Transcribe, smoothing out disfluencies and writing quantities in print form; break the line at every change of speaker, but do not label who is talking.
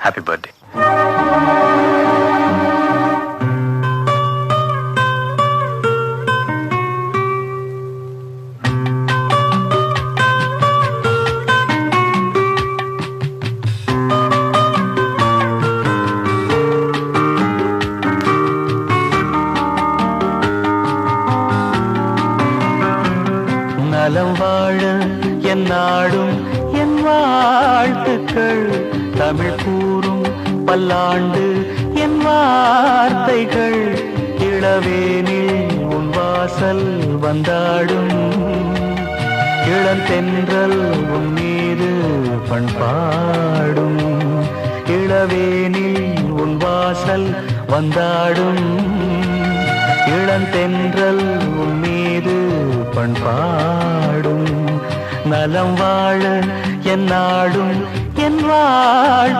Happy birthday. நலம் வாழ என் நாடும் என் வாழ்த்துக்கள், தமிழ் கூறும் பல்லாண்டு என் வார்த்தைகள், இளவேனில் உன் வாசல் வந்தாடும், இளந்தென்றல் உன் மீது பண்பாடும், இளவேனில் உன் வாசல் வந்தாடும், இளந்தென்றல் உன் மீது பண்பாடும், நலம் வாழ என் நாடும் என் வாழ்